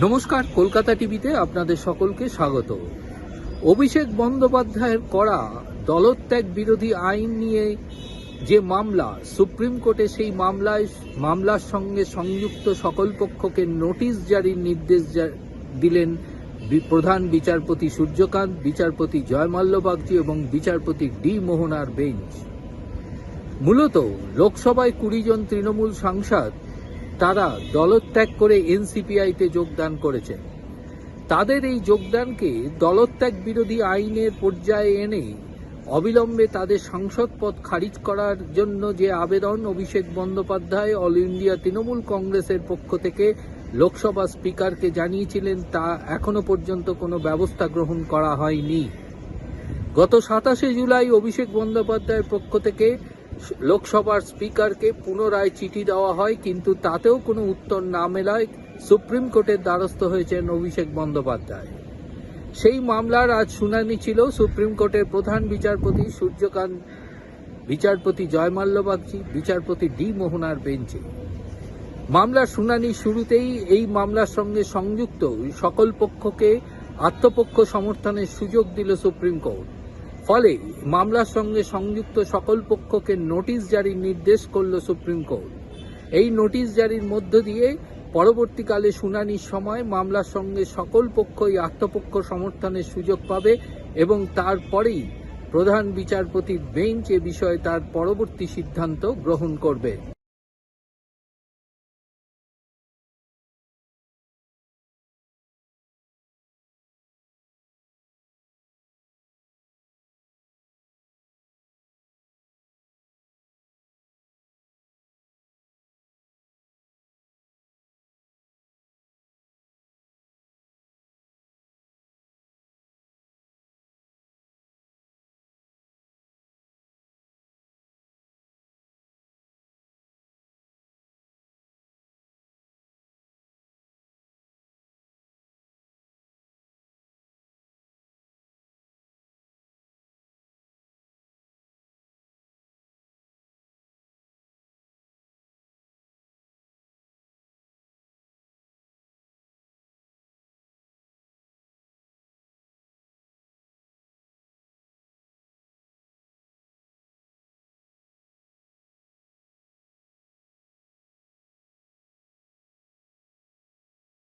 নমস্কার, কলকাতা টিভিতে আপনাদের সকলকে স্বাগত। অভিষেক বন্দ্যোপাধ্যায়ের করা দলত্যাগ বিরোধী আইন নিয়ে যে মামলা, সুপ্রিম কোর্টে সেই মামলার সঙ্গে সংযুক্ত সকল পক্ষকে নোটিশ জারির নির্দেশ দিলেন প্রধান বিচারপতি সূর্যকান্ত, বিচারপতি জয়মাল্য বাগচি এবং বিচারপতি ডি মোহনার বেঞ্চ। মূলত লোকসভায় 20 জন তৃণমূল সাংসদ তারা দলত্যাগ করে এনসিপিআইতে যোগদান করেছেন। তাদের এই যোগদানকে দলত্যাগ বিরোধী আইনের পর্যায়ে এনে অবিলম্বে তাদের সাংসদ পদ খারিজ করার জন্য যে আবেদন অভিষেক বন্দ্যোপাধ্যায় অল ইন্ডিয়া তৃণমূল কংগ্রেসের পক্ষ থেকে লোকসভা স্পিকারকে জানিয়েছিলেন, তা এখনো পর্যন্ত কোনো ব্যবস্থা গ্রহণ করা হয়নি। গত 27শে জুলাই অভিষেক বন্দ্যোপাধ্যায়ের পক্ষ থেকে লোকসভার স্পিকারকে পুনরায় চিঠি দেওয়া হয়, কিন্তু তাতেও কোনো উত্তর না মেলায় সুপ্রিম কোর্টের দ্বারস্থ হয়েছেন অভিষেক বন্দ্যোপাধ্যায়। সেই মামলার আজ শুনানি ছিল সুপ্রিম কোর্টের প্রধান বিচারপতি সূর্যকান্ত, বিচারপতি জয়মাল্য বাগচি, বিচারপতি ডি মোহনার বেঞ্চে। মামলার শুনানি শুরুতেই এই মামলার সঙ্গে সংযুক্ত সকল পক্ষকে আত্মপক্ষ সমর্থনের সুযোগ দিল সুপ্রিম কোর্ট। ফলে মামলার সঙ্গে সংযুক্ত সকল পক্ষকে নোটিশ জারির নির্দেশ করল সুপ্রিম কোর্ট। এই নোটিশ জারির মধ্য দিয়ে পরবর্তীকালে শুনানির সময় মামলার সঙ্গে সকল পক্ষই আত্মপক্ষ সমর্থনের সুযোগ পাবে এবং তারপরেই প্রধান বিচারপতির বেঞ্চ এ বিষয়ে তার পরবর্তী সিদ্ধান্ত গ্রহণ করবে।